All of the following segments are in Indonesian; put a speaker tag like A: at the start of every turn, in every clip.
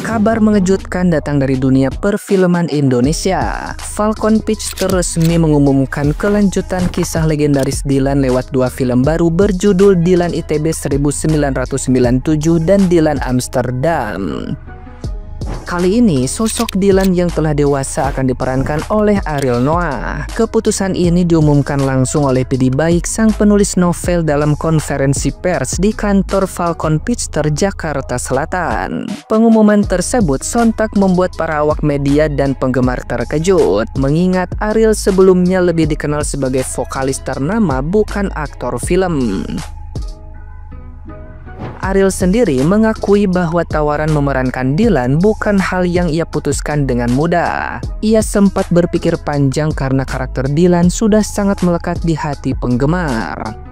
A: Kabar mengejutkan datang dari dunia perfilman Indonesia. Falcon Pictures resmi mengumumkan kelanjutan kisah legendaris Dylan lewat 2 film baru berjudul Dylan ITB 1997 dan Dylan Amsterdam. Kali ini, sosok Dylan yang telah dewasa akan diperankan oleh Ariel Noah. Keputusan ini diumumkan langsung oleh Pidi Baik, sang penulis novel, dalam konferensi pers di kantor Falcon Pictures, Jakarta Selatan. Pengumuman tersebut sontak membuat para awak media dan penggemar terkejut, mengingat Ariel sebelumnya lebih dikenal sebagai vokalis ternama, bukan aktor film. Ariel sendiri mengakui bahwa tawaran memerankan Dylan bukan hal yang ia putuskan dengan mudah. Ia sempat berpikir panjang karena karakter Dylan sudah sangat melekat di hati penggemar.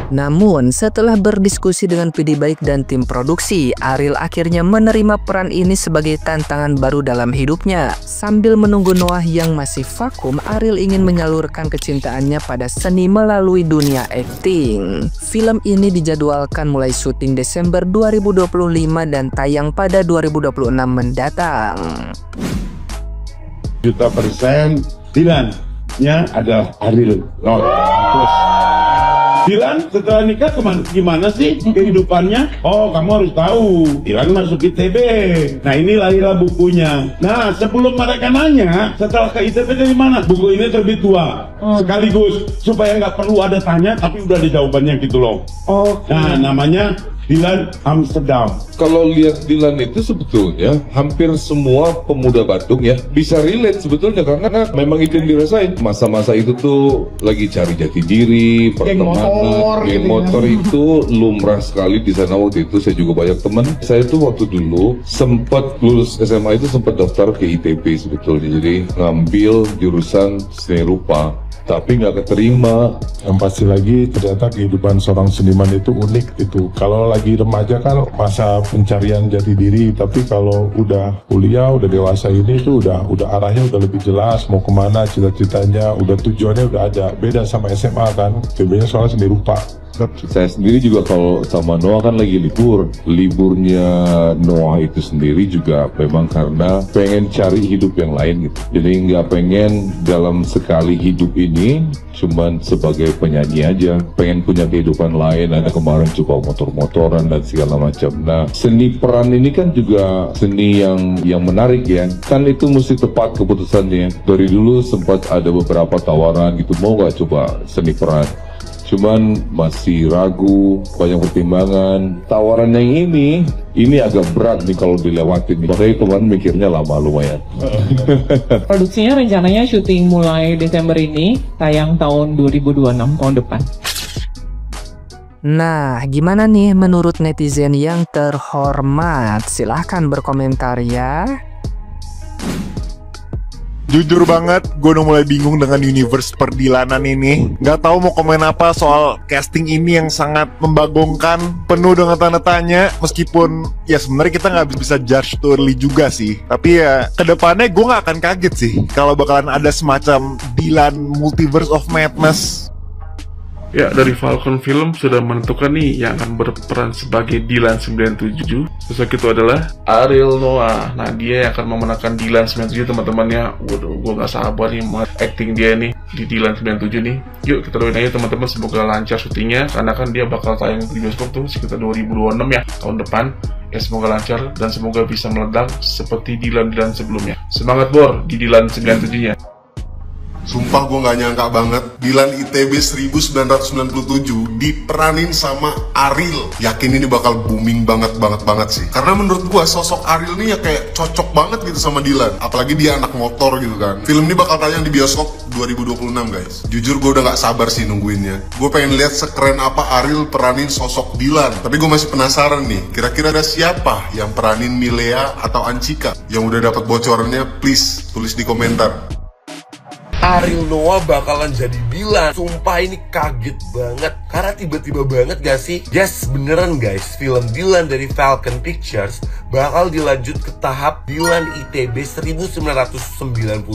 A: Namun, setelah berdiskusi dengan Pidi Baik dan tim produksi, Ariel akhirnya menerima peran ini sebagai tantangan baru dalam hidupnya. Sambil menunggu Noah yang masih vakum, Ariel ingin menyalurkan kecintaannya pada seni melalui dunia akting. Film ini dijadwalkan mulai syuting Desember 2025 dan tayang pada 2026 mendatang.
B: Juta persen Dylan-nya adalah Ariel Noah. Dylan setelah nikah gimana sih kehidupannya? Oh, kamu harus tahu, Dylan masuk ITB. Nah, ini lahirlah bukunya. Nah, sebelum mereka nanya setelah ke ITB dari mana, buku ini terbit 2 sekaligus, supaya nggak perlu ada tanya, tapi udah ada jawabannya gitu loh. Nah, namanya Dylan Amsterdam.
C: Kalau lihat Dylan itu sebetulnya hampir semua pemuda Bandung ya bisa relate sebetulnya, karena memang itu yang dirasain. Masa-masa itu tuh lagi cari jati diri, pertemanan, geng motor itu lumrah sekali di sana. Waktu itu saya juga banyak teman. Saya tuh waktu dulu sempat lulus SMA itu sempat daftar ke ITB sebetulnya, jadi ngambil jurusan seni rupa, tapi nggak keterima.
B: Yang pasti lagi ternyata kehidupan seorang seniman itu unik itu. Kalau lagi remaja kan masa pencarian jati diri, tapi kalau udah kuliah, udah dewasa ini tuh udah arahnya udah lebih jelas mau kemana, cita-citanya, udah tujuannya udah ada. Beda sama SMA kan, sebenarnya soalnya seni rupa.
C: Saya sendiri juga kalau sama Noah kan lagi liburnya Noah itu sendiri juga memang karena pengen cari hidup yang lain gitu. Jadi nggak pengen dalam sekali hidup ini cuman sebagai penyanyi aja, pengen punya kehidupan lain. Ada kemarin coba motor-motoran dan segala macam. Nah, seni peran ini kan juga seni yang menarik ya. Kan itu mesti tepat keputusannya. Dari dulu sempat ada beberapa tawaran gitu, mau nggak coba seni peran. Cuman masih ragu, banyak pertimbangan. Tawaran yang ini agak berat nih kalau dilewatin. Makanya kemarin mikirnya lama lumayan.
D: Produksinya rencananya syuting mulai Desember ini, tayang tahun 2026, tahun depan.
A: Nah, gimana nih menurut netizen yang terhormat? Silahkan berkomentar ya.
E: Jujur banget, gue udah mulai bingung dengan universe perdilanan ini. Gak tahu mau komen apa soal casting ini yang sangat membagongkan, penuh dengan tanda tanya. Meskipun ya sebenarnya kita nggak bisa judge too early juga sih. Tapi ya kedepannya gue nggak akan kaget sih kalau bakalan ada semacam Dylan Multiverse of Madness.
F: Ya, dari Falcon Film sudah menentukan nih yang akan berperan sebagai Dylan 97. Sosok itu adalah Ariel Noah. Nah, dia yang akan memenangkan Dylan 97, teman-temannya. Waduh, gue gak sabar nih mau acting dia nih di Dylan 97 nih. Yuk, kita doain aja teman-teman, semoga lancar syutingnya, karena kan dia bakal tayang di bioskop tuh sekitar 2026 ya, tahun depan. Ya, semoga lancar dan semoga bisa meledak seperti Dylan sebelumnya. Semangat Bor di Dylan 97-nya.
G: Sumpah gue gak nyangka banget Dylan ITB 1997 diperanin sama Ariel. Yakin ini bakal booming banget sih. Karena menurut gue sosok Ariel ini ya kayak cocok banget gitu sama Dylan. Apalagi dia anak motor gitu kan. Film ini bakal tayang di bioskop 2026 guys. Jujur gue udah gak sabar sih nungguinnya. Gue pengen lihat sekeren apa Ariel peranin sosok Dylan. Tapi gue masih penasaran nih, kira-kira ada siapa yang peranin Milea atau Ancika? Yang udah dapat bocorannya please tulis di komentar.
H: Ariel Noah bakalan jadi Dylan. Sumpah ini kaget banget, karena tiba-tiba banget gak sih? Yes, beneran guys, film Dylan dari Falcon Pictures bakal dilanjut ke tahap Dylan ITB 1997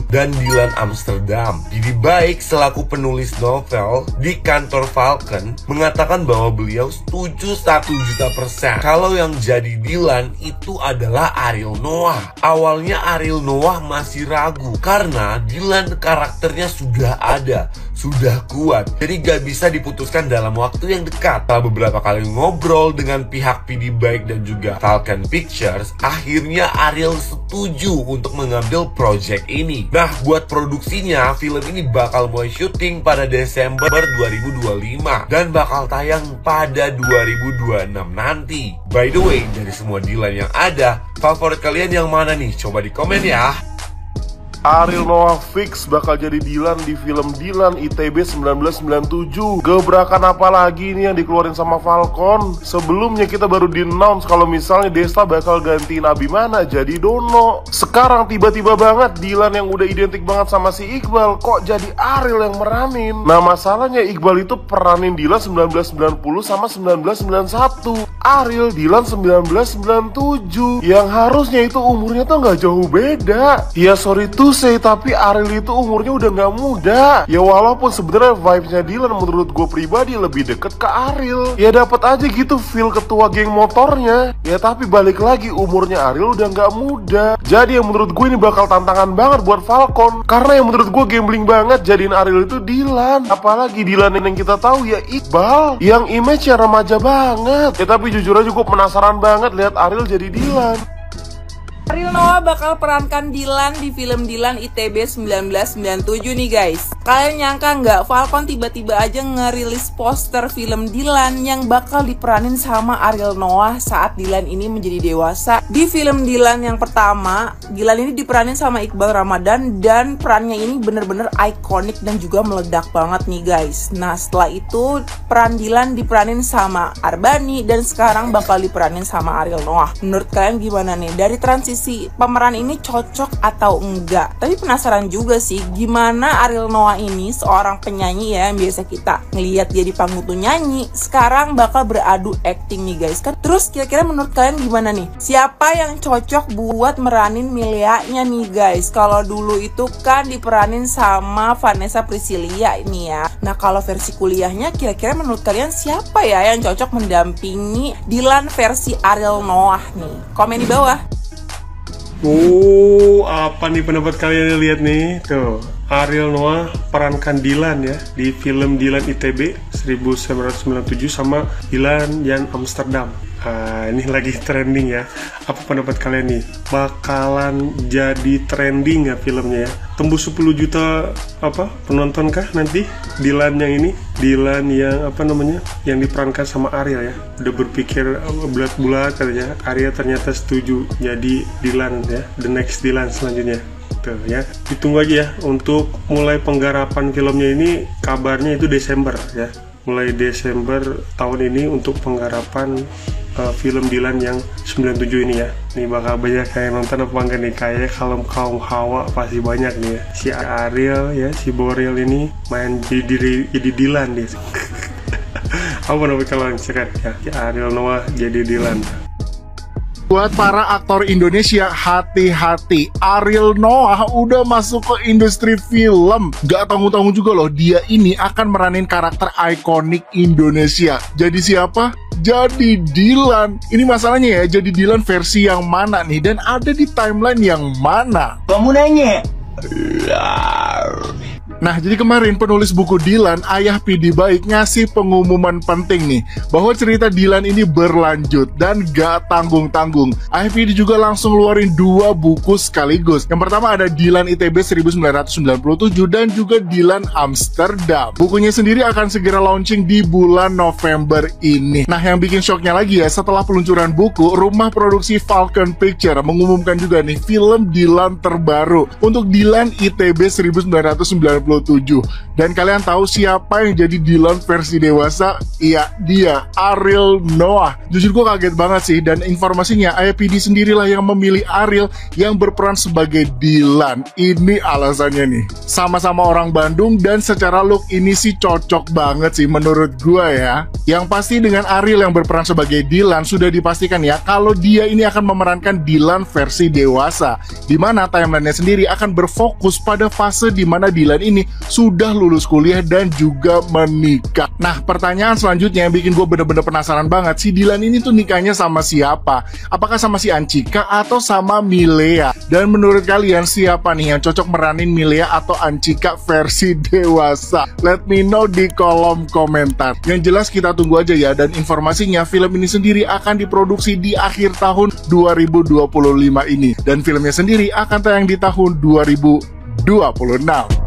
H: dan Dylan Amsterdam. Jadi baik selaku penulis novel di kantor Falcon mengatakan bahwa beliau setuju 1.000.000% kalau yang jadi Dylan itu adalah Ariel Noah. Awalnya Ariel Noah masih ragu karena Dylan karakternya sudah ada, sudah kuat, jadi gak bisa diputuskan dalam waktu yang dekat. Setelah beberapa kali ngobrol dengan pihak PD Baik dan juga Falcon Pictures, akhirnya Ariel setuju untuk mengambil project ini. Nah, buat produksinya, film ini bakal mulai syuting pada Desember 2025 dan bakal tayang pada 2026 nanti. By the way, dari semua Dylan yang ada, favorit kalian yang mana nih? Coba di komen ya.
I: Ariel Noah fix bakal jadi Dylan di film Dylan ITB 1997. Gebrakan apa lagi nih yang dikeluarin sama Falcon? Sebelumnya kita baru di-announce kalau misalnya Desta bakal gantiin Abimana jadi Dono. Sekarang tiba-tiba banget Dylan yang udah identik banget sama si Iqbal kok jadi Ariel yang meranin. Nah masalahnya Iqbal itu peranin Dylan 1990 sama 1991. Ariel Dylan 1997. Yang harusnya itu umurnya tuh nggak jauh beda. Ya sorry tuh tapi Ariel itu umurnya udah gak muda. Ya walaupun sebenarnya vibes-nya Dylan menurut gue pribadi lebih deket ke Ariel. Ya dapat aja gitu feel ketua geng motornya. Ya tapi balik lagi umurnya Ariel udah gak muda. Jadi yang menurut gue ini bakal tantangan banget buat Falcon. Karena yang menurut gue gambling banget jadiin Ariel itu Dylan. Apalagi Dylan yang kita tahu ya Iqbal, yang image-nya remaja banget. Ya tapi jujur aja gue penasaran banget lihat Ariel jadi Dylan.
J: Ariel Noah bakal perankan Dylan di film Dylan ITB 1997 nih guys. Kalian nyangka nggak Falcon tiba-tiba aja ngerilis poster film Dylan yang bakal diperanin sama Ariel Noah saat Dylan ini menjadi dewasa. Di film Dylan yang pertama, Dylan ini diperanin sama Iqbal Ramadan dan perannya ini bener-bener ikonik dan juga meledak banget nih guys. Nah setelah itu peran Dylan diperanin sama Arbani dan sekarang bakal diperanin sama Ariel Noah. Menurut kalian gimana nih? Dari transisi pemeran ini cocok atau enggak? Tapi penasaran juga sih gimana Ariel Noah ini seorang penyanyi ya yang biasa kita ngelihat dia di panggung tuh nyanyi, sekarang bakal beradu acting nih guys kan. Terus kira-kira menurut kalian gimana nih? Siapa yang cocok buat meranin Milea-nya nih guys? Kalau dulu itu kan diperanin sama Vanessa Priscilia ini ya. Nah kalau versi kuliahnya kira-kira menurut kalian siapa ya yang cocok mendampingi Dylan versi Ariel Noah nih? Komen di bawah.
K: Apa nih pendapat kalian lihat nih? Tuh, Ariel Noah perankan Dylan ya di film Dylan ITB 1997 sama Dylan yang Amsterdam. Ini lagi trending ya. Apa pendapat kalian nih? Bakalan jadi trending ya filmnya ya? Tembus 10 juta penonton kah nanti Dylan yang ini? Dylan yang yang diperankan sama Ariel ya. Udah berpikir bulat-bulat katanya. Ariel ternyata setuju jadi Dylan ya, the next Dylan selanjutnya. Tuh ya, ditunggu aja ya untuk mulai penggarapan filmnya ini. Kabarnya itu Desember ya, mulai Desember tahun ini untuk penggarapan film Dylan yang 97 ini ya. Ini bakal banyak yang nonton apa enggak nih? Kayaknya kalau kaum hawa pasti banyak nih ya. Si Ariel ya, si Boril ini main jadi Dylan deh. Apa namanya kalau cekat ya? Si Ariel Noah jadi Dylan.
E: Buat para aktor Indonesia, hati-hati. Ariel Noah udah masuk ke industri film. Gak tanggung-tanggung juga loh, dia ini akan meranin karakter ikonik Indonesia. Jadi siapa? Jadi Dylan. Ini masalahnya ya, jadi Dylan versi yang mana nih? Dan ada di timeline yang mana? Kamu nanya? Nah, jadi kemarin penulis buku Dylan, Ayah PD Baik, ngasih pengumuman penting nih, bahwa cerita Dylan ini berlanjut dan gak tanggung-tanggung. Ayah PD juga langsung ngeluarin 2 buku sekaligus. Yang pertama ada Dylan ITB 1997 dan juga Dylan Amsterdam. Bukunya sendiri akan segera launching di bulan November ini. Nah, yang bikin shocknya lagi ya, setelah peluncuran buku, rumah produksi Falcon Pictures mengumumkan juga nih film Dylan terbaru untuk Dylan ITB 1997 Dan kalian tahu siapa yang jadi Dylan versi dewasa? Iya, dia, Ariel Noah. Jujur gue kaget banget sih, dan informasinya IMDb sendirilah yang memilih Ariel yang berperan sebagai Dylan. Ini alasannya nih, sama-sama orang Bandung dan secara look ini sih cocok banget sih menurut gue ya. Yang pasti dengan Ariel yang berperan sebagai Dylan sudah dipastikan ya kalau dia ini akan memerankan Dylan versi dewasa, dimana timelinenya sendiri akan berfokus pada fase dimana Dylan ini sudah lulus kuliah dan juga menikah. Nah, pertanyaan selanjutnya yang bikin gue bener-bener penasaran banget, si Dylan ini tuh nikahnya sama siapa? Apakah sama si Anchika atau sama Milea? Dan menurut kalian siapa nih yang cocok meranin Milea atau Anchika versi dewasa? Let me know di kolom komentar. Yang jelas kita tunggu aja ya, dan informasinya film ini sendiri akan diproduksi di akhir tahun 2025 ini, dan filmnya sendiri akan tayang di tahun 2026.